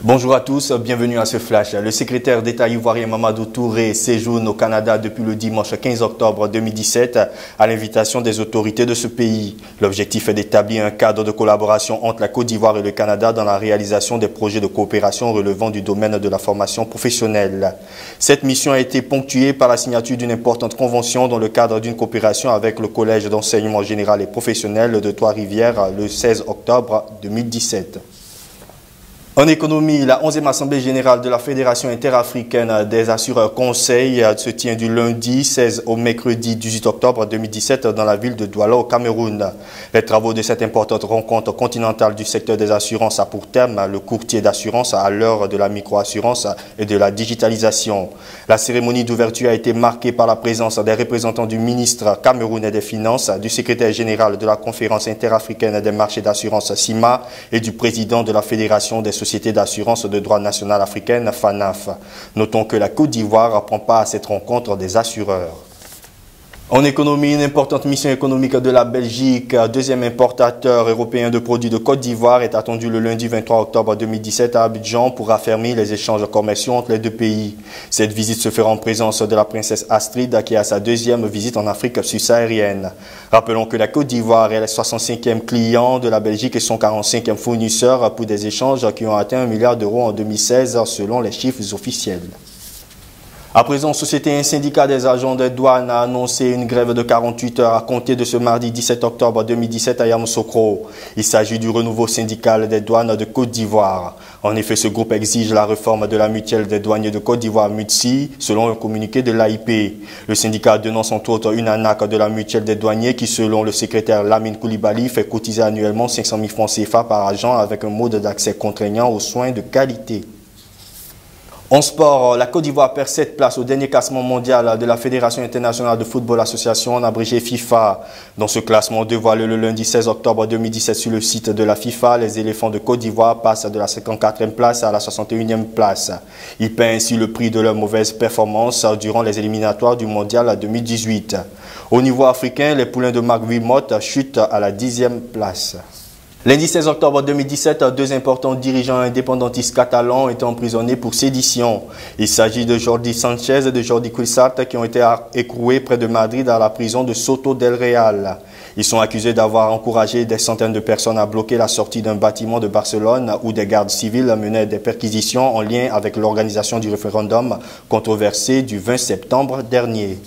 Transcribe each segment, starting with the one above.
Bonjour à tous, bienvenue à ce flash. Le secrétaire d'État ivoirien Mamadou Touré séjourne au Canada depuis le dimanche 15 octobre 2017 à l'invitation des autorités de ce pays. L'objectif est d'établir un cadre de collaboration entre la Côte d'Ivoire et le Canada dans la réalisation des projets de coopération relevant du domaine de la formation professionnelle. Cette mission a été ponctuée par la signature d'une importante convention dans le cadre d'une coopération avec le Collège d'enseignement général et professionnel de Trois-Rivières le 16 octobre 2017. En économie, la 11e Assemblée générale de la Fédération interafricaine des assureurs conseils se tient du lundi 16 au mercredi 18 octobre 2017 dans la ville de Douala au Cameroun. Les travaux de cette importante rencontre continentale du secteur des assurances a pour thème le courtier d'assurance à l'heure de la microassurance et de la digitalisation. La cérémonie d'ouverture a été marquée par la présence des représentants du ministre camerounais des Finances, du secrétaire général de la Conférence interafricaine des marchés d'assurance CIMA et du président de la Fédération des Société d'assurance de droit national africaine, FANAF. Notons que la Côte d'Ivoire prend part à cette rencontre des assureurs. En économie, une importante mission économique de la Belgique, deuxième importateur européen de produits de Côte d'Ivoire, est attendue le lundi 23 octobre 2017 à Abidjan pour affermir les échanges commerciaux entre les deux pays. Cette visite se fera en présence de la princesse Astrid qui a sa deuxième visite en Afrique subsaharienne. Rappelons que la Côte d'Ivoire est le 65e client de la Belgique et son 45e fournisseur pour des échanges qui ont atteint 1 milliard d'euros en 2016 selon les chiffres officiels. À présent, Société et syndicat des agents des douanes a annoncé une grève de 48 heures à compter de ce mardi 17 octobre 2017 à Yamoussoukro. Il s'agit du renouveau syndical des douanes de Côte d'Ivoire. En effet, ce groupe exige la réforme de la mutuelle des douaniers de Côte d'Ivoire MUTSI, selon un communiqué de l'AIP. Le syndicat dénonce entre autres une arnaque de la mutuelle des douaniers qui, selon le secrétaire Lamine Koulibaly, fait cotiser annuellement 500 000 francs CFA par agent avec un mode d'accès contraignant aux soins de qualité. En sport, la Côte d'Ivoire perd 7 places au dernier classement mondial de la Fédération internationale de football association, en abrégé FIFA. Dans ce classement dévoilé le lundi 16 octobre 2017 sur le site de la FIFA, les éléphants de Côte d'Ivoire passent de la 54e place à la 61e place. Ils paient ainsi le prix de leur mauvaise performance durant les éliminatoires du mondial 2018. Au niveau africain, les poulains de Marc Wilmotte chutent à la 10e place. Lundi 16 octobre 2017, deux importants dirigeants indépendantistes catalans ont été emprisonnés pour sédition. Il s'agit de Jordi Sanchez et de Jordi Cuixart qui ont été écroués près de Madrid à la prison de Soto del Real. Ils sont accusés d'avoir encouragé des centaines de personnes à bloquer la sortie d'un bâtiment de Barcelone où des gardes civils menaient des perquisitions en lien avec l'organisation du référendum controversé du 20 septembre dernier.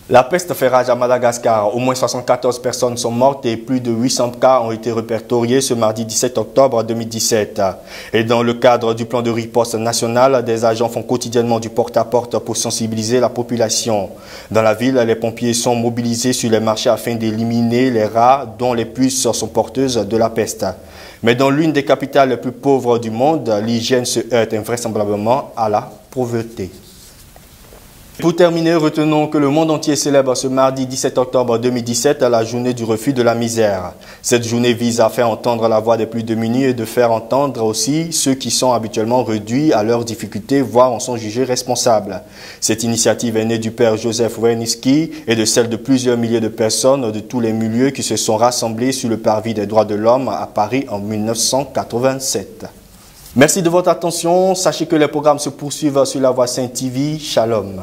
La peste fait rage à Madagascar. Au moins 74 personnes sont mortes et plus de 800 cas ont été répertoriés ce mardi 17 octobre 2017. Et dans le cadre du plan de riposte national, des agents font quotidiennement du porte-à-porte pour sensibiliser la population. Dans la ville, les pompiers sont mobilisés sur les marchés afin d'éliminer les rats dont les puces sont porteuses de la peste. Mais dans l'une des capitales les plus pauvres du monde, l'hygiène se heurte invraisemblablement à la pauvreté. Pour terminer, retenons que le monde entier célèbre ce mardi 17 octobre 2017 la journée du refus de la misère. Cette journée vise à faire entendre la voix des plus démunis et de faire entendre aussi ceux qui sont habituellement réduits à leurs difficultés, voire en sont jugés responsables. Cette initiative est née du père Joseph Wernitzky et de celle de plusieurs milliers de personnes de tous les milieux qui se sont rassemblés sur le parvis des droits de l'homme à Paris en 1987. Merci de votre attention. Sachez que les programmes se poursuivent sur La Voix Sainte TV. Shalom.